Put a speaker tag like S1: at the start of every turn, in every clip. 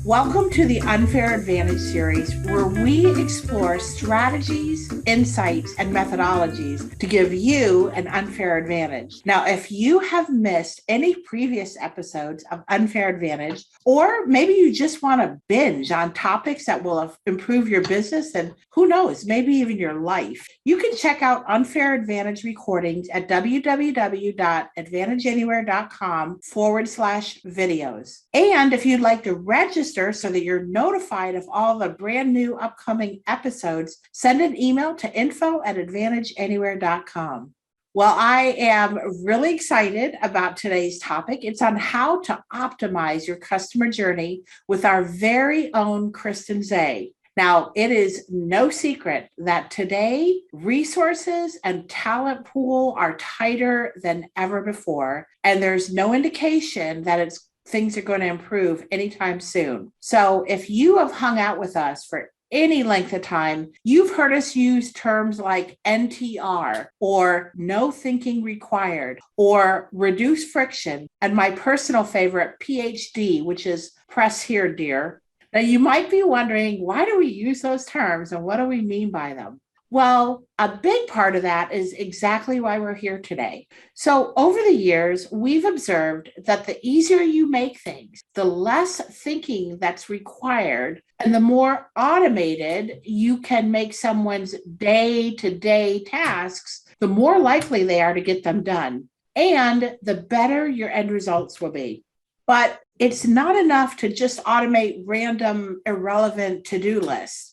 S1: Welcome to the Unfair Advantage series, where we explore strategies, insights, and methodologies to give you an unfair advantage. Now, if you have missed any previous episodes of Unfair Advantage, or maybe you just want to binge on topics that will improve your business and who knows, maybe even your life, you can check out Unfair Advantage recordings at www.advantageanywhere.com/videos. And if you'd like to register so that you're notified of all the brand new upcoming episodes, send an email to info@advantageanywhere.com. Well, I am really excited about today's topic. It's on how to optimize your customer journey with our very own Kristen Zay. Now, it is no secret that today resources and talent pool are tighter than ever before, and there's no indication that things are going to improve anytime soon. So if you have hung out with us for any length of time, you've heard us use terms like NTR or no thinking required or reduce friction, and my personal favorite, PHD, which is press here, dear. Now, you might be wondering, why do we use those terms and what do we mean by them? Well, a big part of that is exactly why we're here today. So over the years, we've observed that the easier you make things, the less thinking that's required, and the more automated you can make someone's day-to-day tasks, the more likely they are to get them done, and the better your end results will be. But it's not enough to just automate random, irrelevant to-do lists.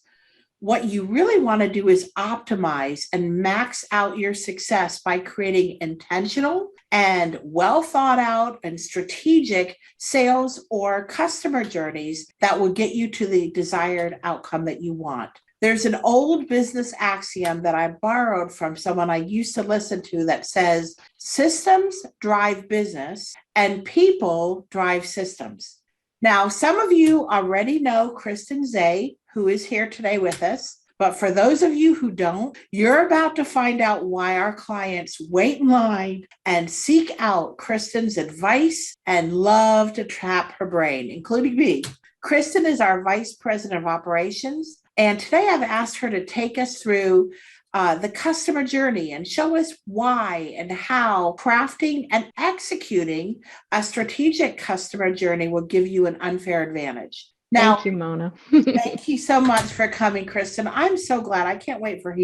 S1: What you really want to do is optimize and max out your success by creating intentional and well thought out and strategic sales or customer journeys that will get you to the desired outcome that you want. There's an old business axiom that I borrowed from someone I used to listen to that says, systems drive business and people drive systems. Now, some of you already know Kristen Zay, who is here today with us. But for those of you who don't, you're about to find out why our clients wait in line and seek out Kristen's advice and love to trap her brain, including me. Kristen is our Vice President of Operations. And today I've asked her to take us through the customer journey and show us why and how crafting and executing a strategic customer journey will give you an unfair advantage.
S2: Now, thank you, Mona.
S1: Thank you so much for coming, Kristen. I'm so glad. I can't wait for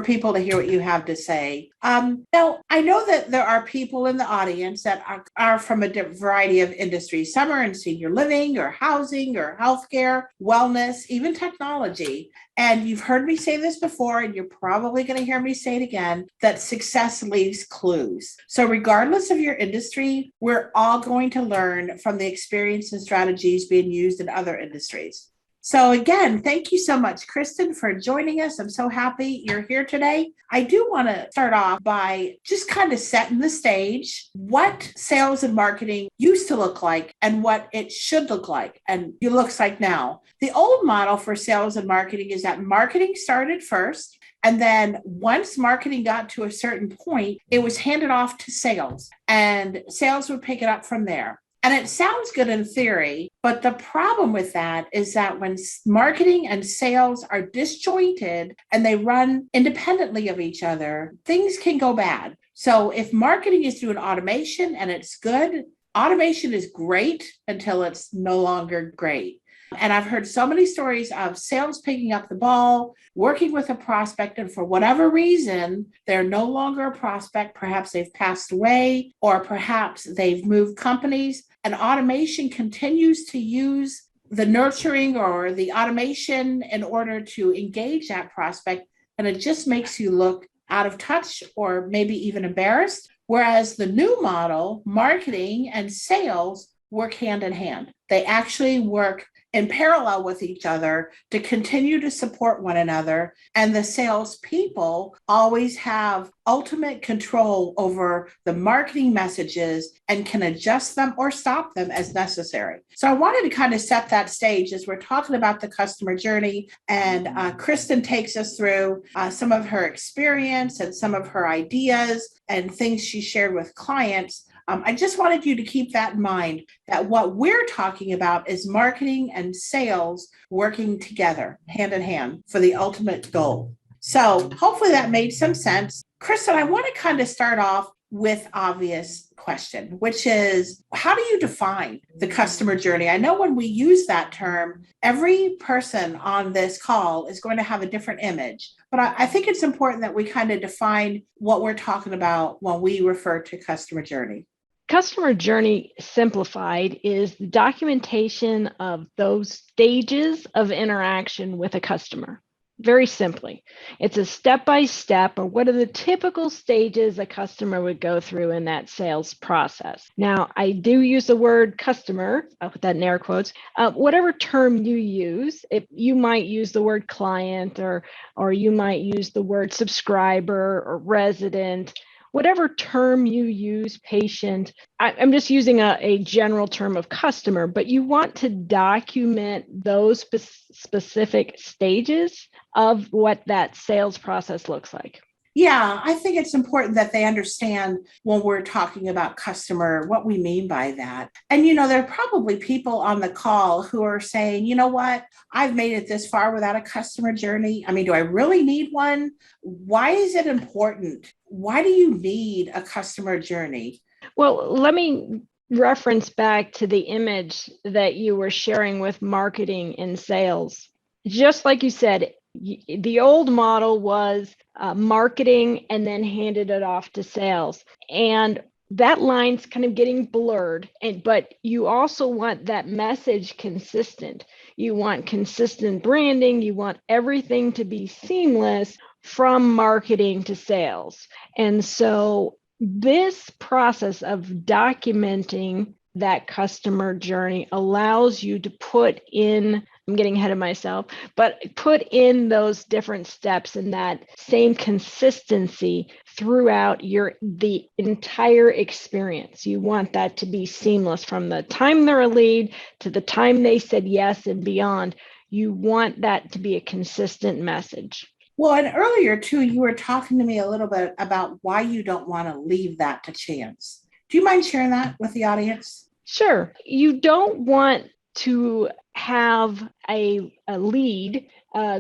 S1: people to hear what you have to say. Now, I know that there are people in the audience that are from a variety of industries. Some are in senior living or housing or healthcare, wellness, even technology. And you've heard me say this before, and you're probably going to hear me say it again, that success leaves clues. So regardless of your industry, we're all going to learn from the experience and strategies being used in other industries. So again, thank you so much, Kristen, for joining us. I'm so happy you're here today. I do want to start off by just kind of setting the stage, what sales and marketing used to look like and what it should look like and it looks like now. The old model for sales and marketing is that marketing started first, and then once marketing got to a certain point, it was handed off to sales, and sales would pick it up from there. And it sounds good in theory, but the problem with that is that when marketing and sales are disjointed and they run independently of each other, things can go bad. So if marketing is doing automation and it's good, automation is great until it's no longer great. And I've heard so many stories of sales picking up the ball, working with a prospect, and for whatever reason, they're no longer a prospect. Perhaps they've passed away, or perhaps they've moved companies, and automation continues to use the nurturing or the automation in order to engage that prospect. And it just makes you look out of touch or maybe even embarrassed. Whereas the new model, marketing and sales work hand in hand. They actually work in parallel with each other to continue to support one another. And the salespeople always have ultimate control over the marketing messages and can adjust them or stop them as necessary. So I wanted to kind of set that stage as we're talking about the customer journey. And Kristen takes us through some of her experience and some of her ideas and things she shared with clients. I just wanted you to keep that in mind, that what we're talking about is marketing and sales working together, hand in hand, for the ultimate goal. So hopefully that made some sense. Kristen, I want to kind of start off with obvious question, which is, how do you define the customer journey? I know when we use that term, every person on this call is going to have a different image, but I think it's important that we kind of define what we're talking about when we refer to customer journey.
S2: Customer journey simplified is the documentation of those stages of interaction with a customer. Very simply, it's a step-by-step of what are the typical stages a customer would go through in that sales process. Now, I do use the word customer, I'll put that in air quotes, whatever term you use. If you might use the word client, or you might use the word subscriber or resident, whatever term you use, patient. I'm just using a general term of customer, but you want to document those specific stages of what that sales process looks like.
S1: Yeah, I think it's important that they understand when we're talking about customer, what we mean by that. And, there are probably people on the call who are saying, you know what, I've made it this far without a customer journey. I mean, do I really need one? Why is it important? Why do you need a customer journey?
S2: Well, let me reference back to the image that you were sharing with marketing and sales. Just like you said, the old model was marketing and then handed it off to sales. And that line's kind of getting blurred. But you also want that message consistent. You want consistent branding. You want everything to be seamless from marketing to sales. And so this process of documenting that customer journey allows you to put in, I'm getting ahead of myself, but put in those different steps and that same consistency throughout the entire experience. You want that to be seamless from the time they're a lead to the time they said yes and beyond. You want that to be a consistent message.
S1: Well, and earlier too, you were talking to me a little bit about why you don't want to leave that to chance. Do you mind sharing that with the audience?
S2: Sure. You don't want to have a lead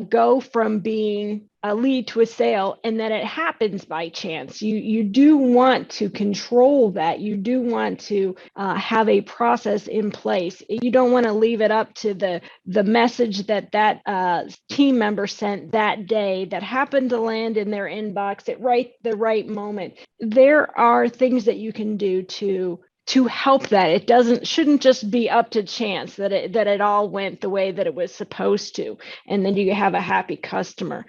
S2: go from being a lead to a sale and that it happens by chance. You do want to control that. You do want to have a process in place. You don't want to leave it up to the message that team member sent that day that happened to land in their inbox at the right moment. There are things that you can do to help that. It shouldn't just be up to chance that it all went the way that it was supposed to, and then you have a happy customer.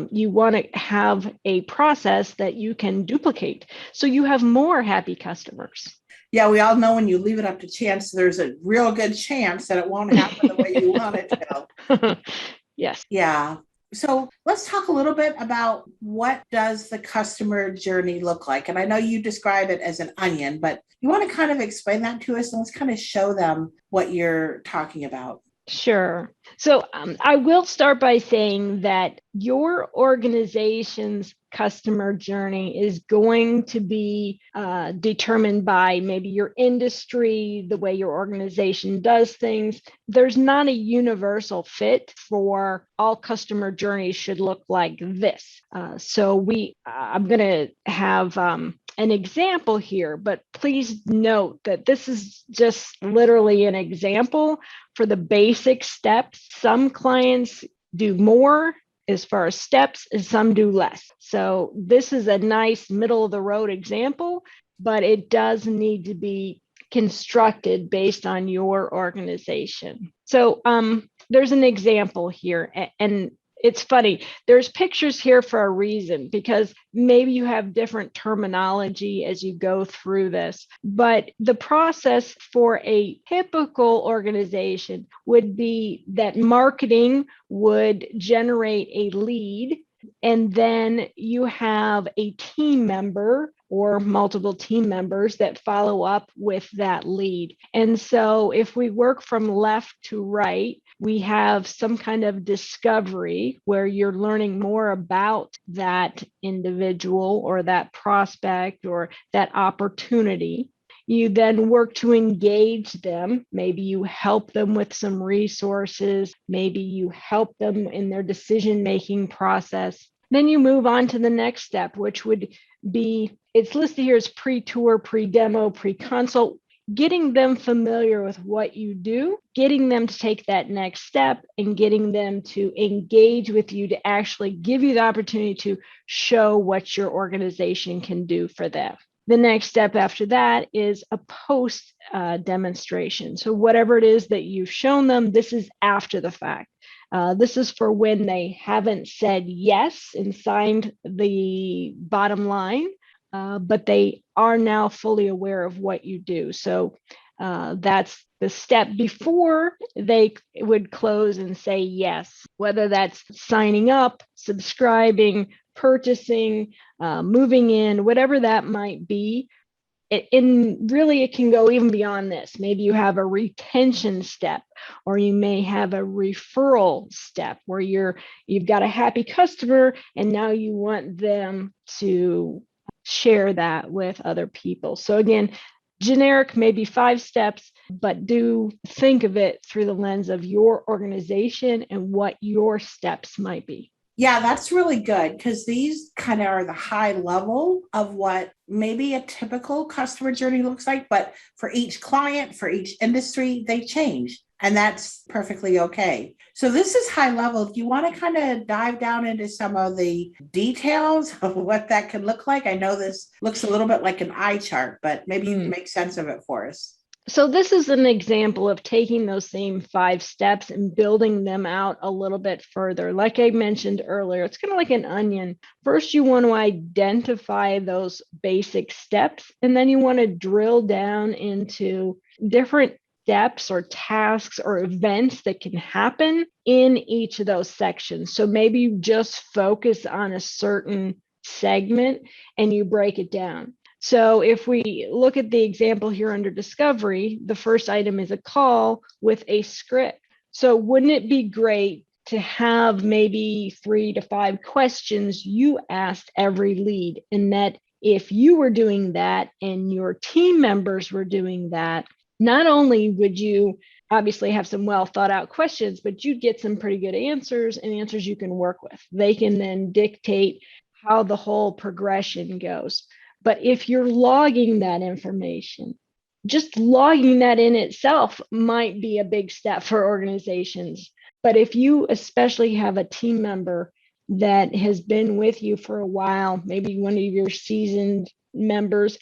S2: You want to have a process that you can duplicate so you have more happy customers.
S1: Yeah, we all know when you leave it up to chance, there's a real good chance that it won't happen the way you want it to.
S2: Yes.
S1: Yeah. So let's talk a little bit about what does the customer journey look like? And I know you describe it as an onion, but you want to kind of explain that to us and let's kind of show them what you're talking about.
S2: Sure. So I will start by saying that your organization's customer journey is going to be determined by maybe your industry, the way your organization does things. There's not a universal fit for all customer journeys should look like this. So I'm going to have an example here, but please note that this is just literally an example for the basic steps. Some clients do more as far as steps and some do less. So this is a nice middle of the road example, but it does need to be constructed based on your organization. So there's an example here, and it's funny. There's pictures here for a reason, because maybe you have different terminology as you go through this. But the process for a typical organization would be that marketing would generate a lead, and then you have a team member or multiple team members that follow up with that lead. And so if we work from left to right, we have some kind of discovery where you're learning more about that individual or that prospect or that opportunity. You then work to engage them. Maybe you help them with some resources. Maybe you help them in their decision-making process. Then you move on to the next step, which would be, it's listed here as pre-tour, pre-demo, pre-consult, getting them familiar with what you do, getting them to take that next step, and getting them to engage with you to actually give you the opportunity to show what your organization can do for them. The next step after that is a post demonstration. So whatever it is that you've shown them, this is after the fact. This is for when they haven't said yes and signed the bottom line, but they are now fully aware of what you do. So that's the step before they would close and say yes, whether that's signing up, subscribing, purchasing, moving in, whatever that might be. Really, it can go even beyond this. Maybe you have a retention step, or you may have a referral step where you've got a happy customer and now you want them to share that with other people. So again, generic, maybe 5 steps, but do think of it through the lens of your organization and what your steps might be.
S1: Yeah, that's really good because these kind of are the high level of what maybe a typical customer journey looks like, but for each client, for each industry, they change. And that's perfectly okay. So this is high level. Do you want to kind of dive down into some of the details of what that can look like? I know this looks a little bit like an eye chart, but maybe you can make sense of it for us.
S2: So this is an example of taking those same 5 steps and building them out a little bit further. Like I mentioned earlier, it's kind of like an onion. First, you want to identify those basic steps, and then you want to drill down into different steps or tasks or events that can happen in each of those sections. So maybe you just focus on a certain segment and you break it down. So if we look at the example here under discovery, the first item is a call with a script. So wouldn't it be great to have maybe 3 to 5 questions you asked every lead, and that if you were doing that and your team members were doing that, not only would you obviously have some well thought out questions, but you'd get some pretty good answers and answers you can work with. They can then dictate how the whole progression goes. But if you're logging that information, just logging that in itself might be a big step for organizations. But if you especially have a team member that has been with you for a while, maybe one of your seasoned members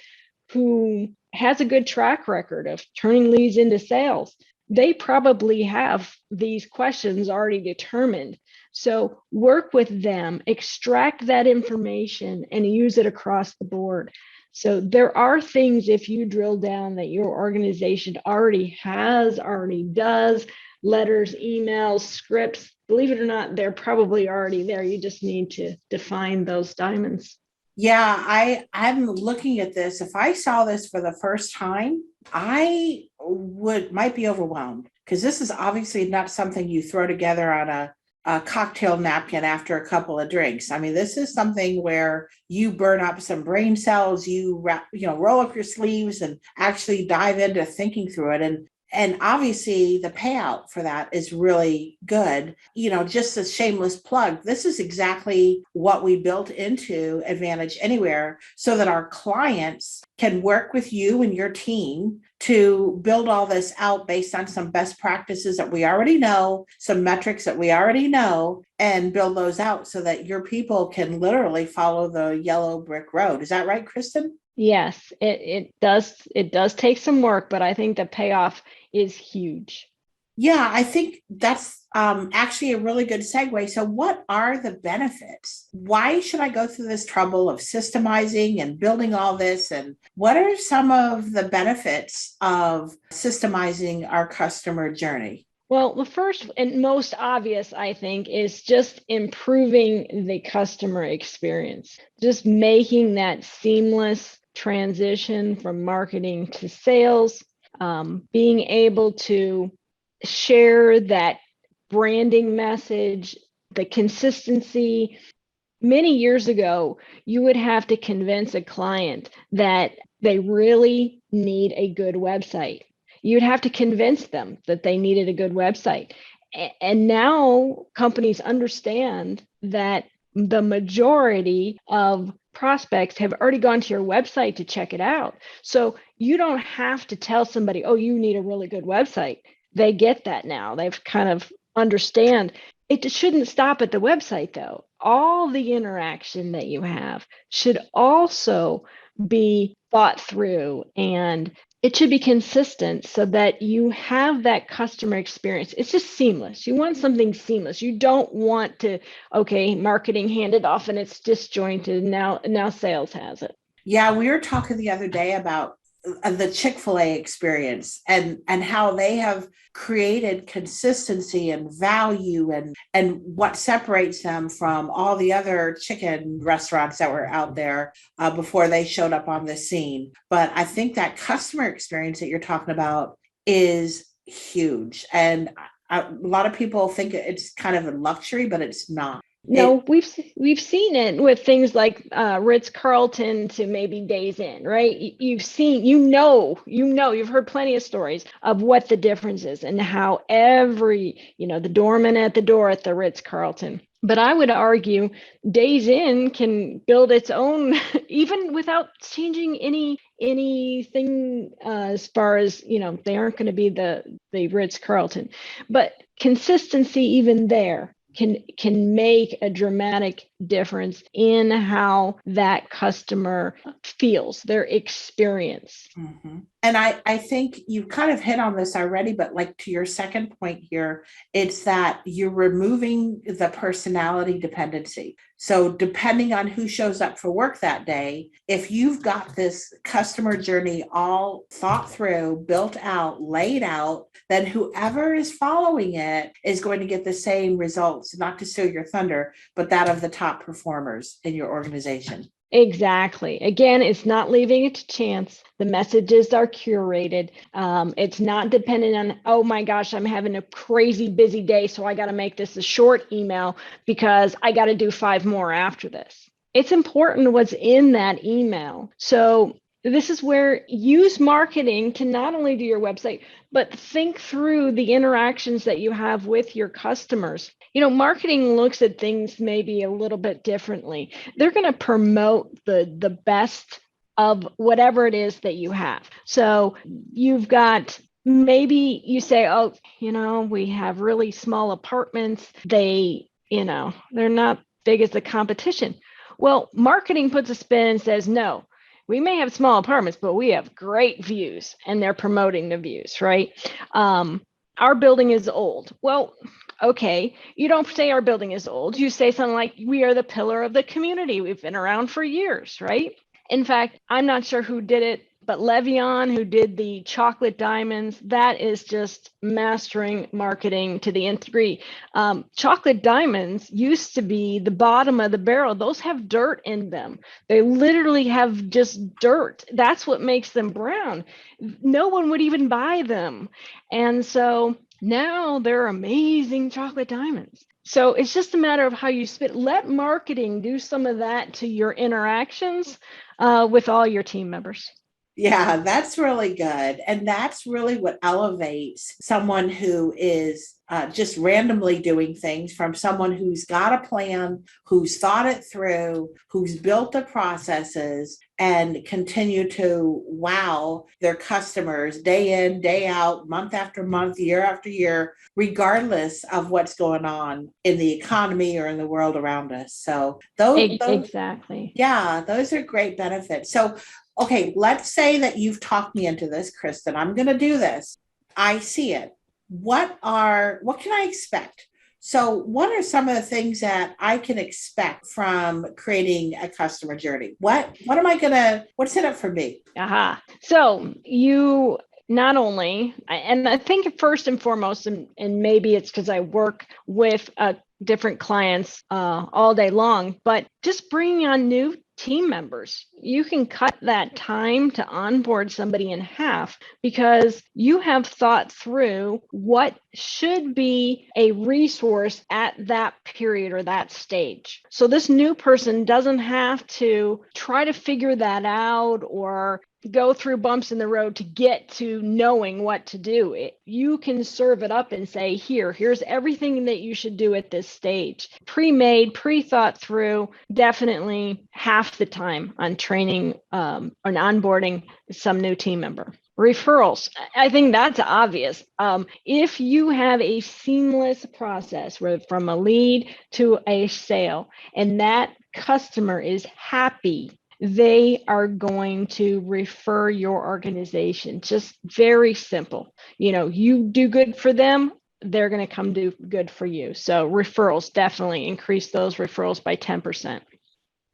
S2: who has a good track record of turning leads into sales, they probably have these questions already determined. So work with them, extract that information, and use it across the board. So there are things, if you drill down, that your organization already has, already does, letters, emails, scripts. Believe it or not, they're probably already there. You just need to define those diamonds.
S1: Yeah, I'm looking at this. If I saw this for the first time, I might be overwhelmed because this is obviously not something you throw together on a cocktail napkin after a couple of drinks. I mean, this is something where you burn up some brain cells, you roll up your sleeves and actually dive into thinking through it. And obviously the payout for that is really good. Just a shameless plug, this is exactly what we built into Advantage Anywhere so that our clients can work with you and your team to build all this out based on some best practices that we already know, some metrics that we already know, and build those out so that your people can literally follow the yellow brick road. Is that right, Kristen?
S2: Yes, it does take some work, but I think the payoff is huge.
S1: Yeah, I think that's actually a really good segue. So what are the benefits? Why should I go through this trouble of systemizing and building all this? And what are some of the benefits of systemizing our customer journey?
S2: Well, the first and most obvious, I think, is just improving the customer experience, just making that seamless transition from marketing to sales, being able to share that branding message, the consistency. Many years ago, you would have to convince a client that they really need a good website. You'd have to convince them that they needed a good website. And now companies understand that the majority of prospects have already gone to your website to check it out. So you don't have to tell somebody, oh, you need a really good website. They get that now. They've kind of understand. It shouldn't stop at the website, though. All the interaction that you have should also be thought through, and it should be consistent so that you have that customer experience. It's just seamless. You want something seamless. You don't want to, okay, marketing handed off and it's disjointed. Now sales has it.
S1: Yeah, we were talking the other day about the Chick-fil-A experience and how they have created consistency and value and what separates them from all the other chicken restaurants that were out there before they showed up on the scene. But I think that customer experience that you're talking about is huge. And a lot of people think it's kind of a luxury, but it's not.
S2: No, we've seen it with things like Ritz-Carlton to maybe Days Inn, right? You've seen, you've heard plenty of stories of what the difference is and how the doorman at the door at the Ritz-Carlton. But I would argue Days Inn can build its own, even without changing anything as far as, they aren't going to be the Ritz-Carlton. But consistency even there can make a dramatic difference in how that customer feels, their experience.
S1: Mm-hmm. And I think you kind of hit on this already, but like to your second point here, it's that you're removing the personality dependency. So depending on who shows up for work that day, if you've got this customer journey all thought through, built out, laid out, then whoever is following it is going to get the same results, not to steal your thunder, but that of the top performers in your organization.
S2: Exactly. Again, it's not leaving it to chance. The messages are curated. It's not dependent on, oh my gosh, I'm having a crazy busy day, so I got to make this a short email because I got to do 5 more after this. It's important what's in that email. So this is where use marketing to not only do your website, but think through the interactions that you have with your customers. Marketing looks at things maybe a little bit differently. They're going to promote the best of whatever it is that you have. So you've got, maybe you say, oh, we have really small apartments. They're not big as the competition. Well, marketing puts a spin and says, no, we may have small apartments, but we have great views, and they're promoting the views, right? Our building is old. Well, okay, you don't say our building is old. You say something like, we are the pillar of the community. We've been around for years, right? In fact, I'm not sure who did it, but Levion, who did the chocolate diamonds, that is just mastering marketing to the nth degree. Chocolate diamonds used to be the bottom of the barrel. Those have dirt in them. They literally have just dirt. That's what makes them brown. No one would even buy them. And so now they're amazing chocolate diamonds. So it's just a matter of how you spit. Let marketing do some of that to your interactions with all your team members.
S1: Yeah, that's really good. And that's really what elevates someone who is just randomly doing things from someone who's got a plan, who's thought it through, who's built the processes and continue to wow their customers day in, day out, month after month, year after year, regardless of what's going on in the economy or in the world around us. So those
S2: exactly.
S1: Yeah, those are great benefits. So okay, let's say that you've talked me into this, Kristen. I'm going to do this. I see it. What can I expect? So what are some of the things that I can expect from creating a customer journey? What's in it for me?
S2: So you not only, and I think first and foremost, and maybe it's because I work with different clients all day long, but just bringing on new team members. You can cut that time to onboard somebody in half because you have thought through what should be a resource at that period or that stage. So this new person doesn't have to try to figure that out or go through bumps in the road to get to knowing what to do. You can serve it up and say, here's everything that you should do at this stage. Pre-made, pre-thought through, definitely half the time on training and onboarding some new team member. Referrals, I think that's obvious. If you have a seamless process from a lead to a sale, and that customer is happy, they are going to refer your organization. Just very simple. You do good for them, they're going to come do good for you. So referrals, definitely increase those referrals by 10%.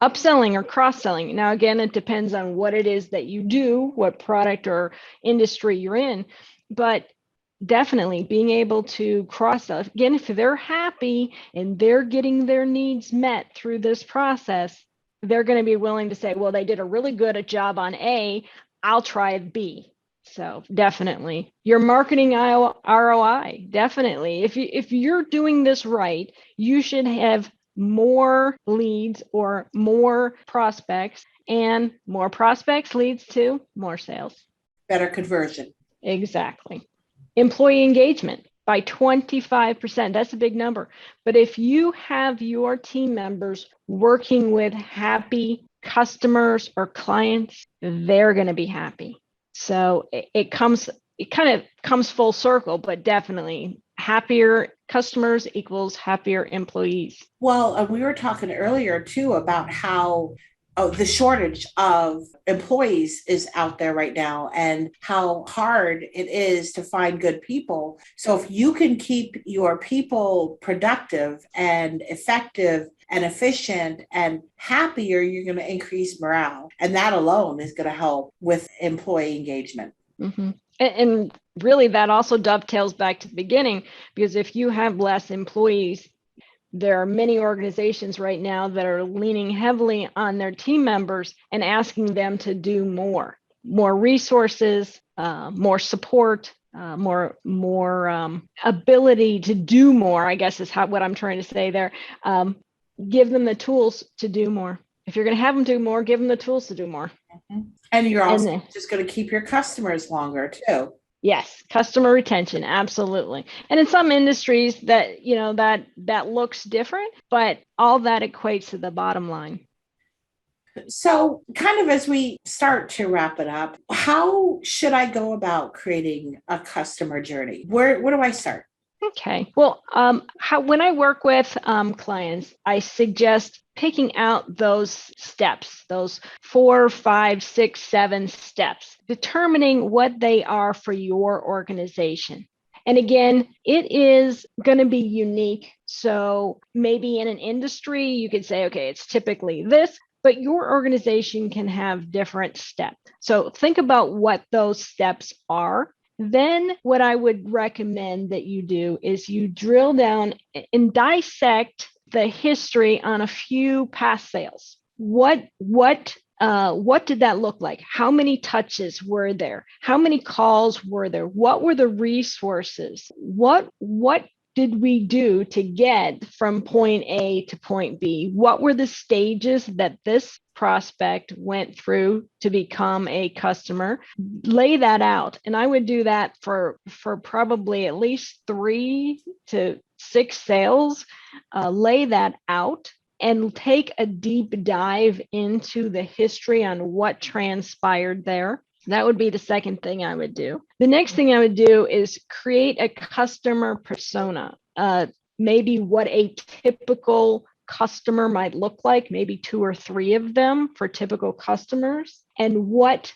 S2: Upselling or cross-selling. Now, again, it depends on what it is that you do, what product or industry you're in, but definitely being able to cross-sell. Again, if they're happy and they're getting their needs met through this process, they're going to be willing to say, well, they did a really good job on A, I'll try B. So definitely your marketing ROI, definitely. If you're doing this right, you should have more leads or more prospects, and more prospects leads to more sales.
S1: Better conversion.
S2: Exactly. Employee engagement by 25%. That's a big number. But if you have your team members working with happy customers or clients, they're going to be happy. So it kind of comes full circle, but definitely happier customers equals happier employees.
S1: Well, we were talking earlier too about how the shortage of employees is out there right now and how hard it is to find good people. So if you can keep your people productive and effective and efficient and happier, you're going to increase morale. And that alone is going to help with employee engagement.
S2: Mm-hmm. And really, that also dovetails back to the beginning, because if you have less employees, there are many organizations right now that are leaning heavily on their team members and asking them to do more resources, more support, more ability to do more, I guess is what I'm trying to say there. Give them the tools to do more. If you're going to have them do more, give them the tools to do more.
S1: Mm-hmm. And you're also just going to keep your customers longer too.
S2: Yes, customer retention, absolutely. And in some industries that, that looks different, but all that equates to the bottom line.
S1: So kind of as we start to wrap it up, how should I go about creating a customer journey? Where do I start?
S2: Okay. Well, when I work with clients, I suggest picking out those steps, those 4, 5, 6, 7 steps, determining what they are for your organization. And again, it is going to be unique. So maybe in an industry, you could say, okay, it's typically this, but your organization can have different steps. So think about what those steps are. Then what I would recommend that you do is you drill down and dissect the history on a few past sales. What did that look like? How many touches were there? How many calls were there? What were the resources? What did we do to get from point A to point B? What were the stages that this prospect went through to become a customer? Lay that out. And I would do that for probably at least 3 to 6 sales. Lay that out and take a deep dive into the history on what transpired there. That would be the second thing I would do. The next thing I would do is create a customer persona, maybe what a typical customer might look like, maybe 2 or 3 of them for typical customers, and what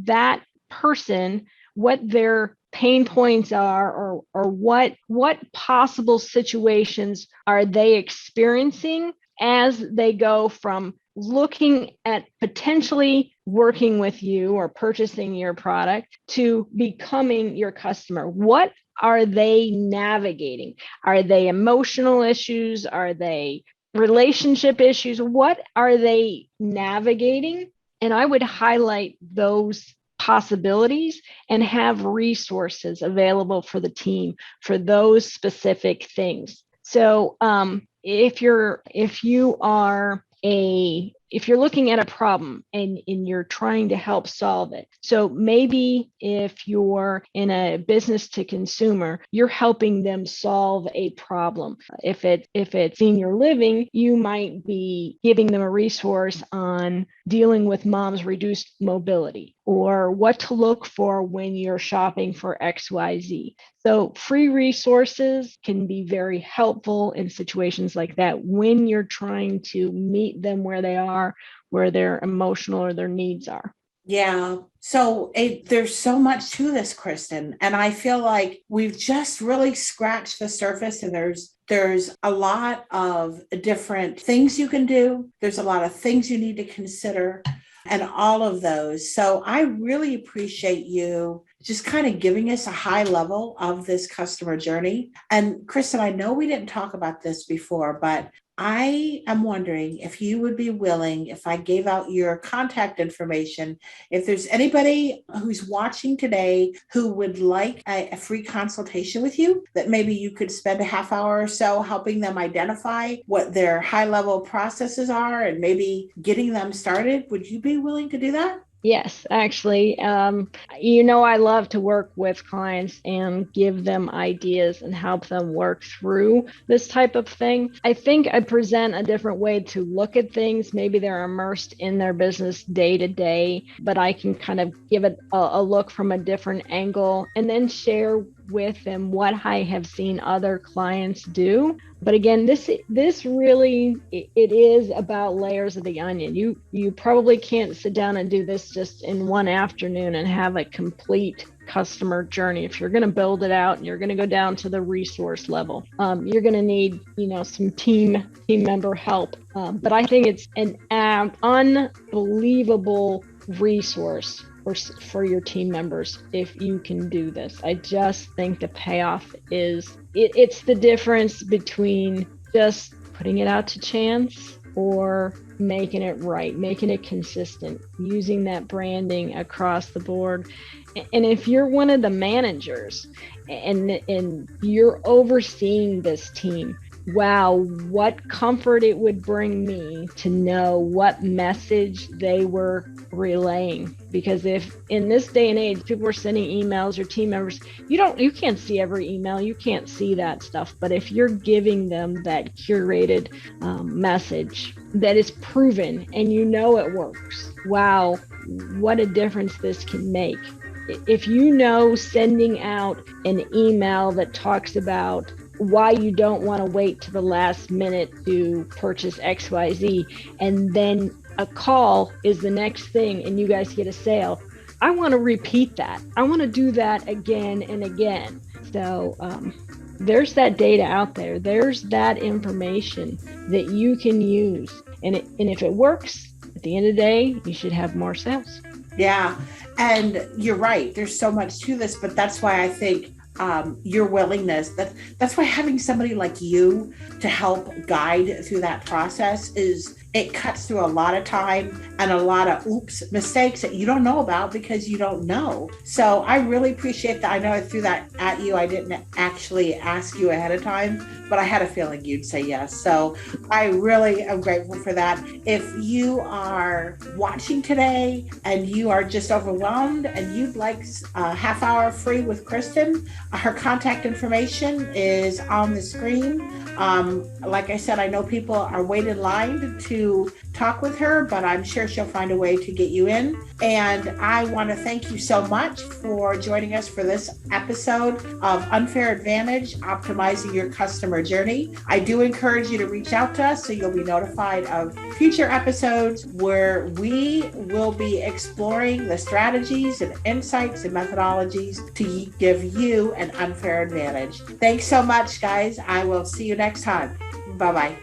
S2: that person, what their pain points are, or what possible situations are they experiencing as they go from looking at potentially working with you or purchasing your product to becoming your customer. What are they navigating? Are they emotional issues? Are they relationship issues? What are they navigating? And I would highlight those possibilities and have resources available for the team for those specific things. So if you are a if you're looking at a problem and you're trying to help solve it. So maybe if you're in a business to consumer, you're helping them solve a problem. If it's senior living, you might be giving them a resource on dealing with mom's reduced mobility or what to look for when you're shopping for XYZ. So free resources can be very helpful in situations like that when you're trying to meet them where they are, where their emotional or their needs are.
S1: Yeah. So there's so much to this, Kristen. And I feel like we've just really scratched the surface, and there's a lot of different things you can do. There's a lot of things you need to consider and all of those. So I really appreciate you just kind of giving us a high level of this customer journey. And Kristen, I know we didn't talk about this before, but I am wondering if you would be willing, if I gave out your contact information, if there's anybody who's watching today who would like a free consultation with you, that maybe you could spend a half hour or so helping them identify what their high level processes are and maybe getting them started. Would you be willing to do that?
S2: Yes, actually, I love to work with clients and give them ideas and help them work through this type of thing. I think I present a different way to look at things. Maybe they're immersed in their business day to day, but I can kind of give it a look from a different angle and then share with them what I have seen other clients do. But again, this really, it is about layers of the onion. You probably can't sit down and do this just in one afternoon and have a complete customer journey. If you're going to build it out and you're going to go down to the resource level, you're going to need, some team member help. But I think it's an unbelievable resource for your team members if you can do this. I just think the payoff is it's the difference between just putting it out to chance or making it right, making it consistent, using that branding across the board. And if you're one of the managers and you're overseeing this team, wow, what comfort it would bring me to know what message they were relaying. Because if in this day and age, people are sending emails or team members, you can't see every email, you can't see that stuff. But if you're giving them that curated message that is proven and it works, wow, what a difference this can make. If sending out an email that talks about why you don't want to wait to the last minute to purchase XYZ, and then a call is the next thing and you guys get a sale, I want to repeat that. I want to do that again and again. So there's that data out there. There's that information that you can use. And if it works, at the end of the day, you should have more sales.
S1: Yeah. And you're right. There's so much to this, but that's why I think your willingness, that's why having somebody like you to help guide through that process it cuts through a lot of time and a lot of mistakes that you don't know about because you don't know. So I really appreciate that. I know I threw that at you. I didn't actually ask you ahead of time, but I had a feeling you'd say yes. So I really am grateful for that. If you are watching today and you are just overwhelmed and you'd like a half hour free with Kristen, her contact information is on the screen. Like I said, I know people are waiting in line to talk with her, but I'm sure she'll find a way to get you in. And I want to thank you so much for joining us for this episode of Unfair Advantage, Optimizing Your Customer Journey. I do encourage you to reach out to us so you'll be notified of future episodes where we will be exploring the strategies and insights and methodologies to give you an unfair advantage. Thanks so much, guys. I will see you next time. Bye-bye.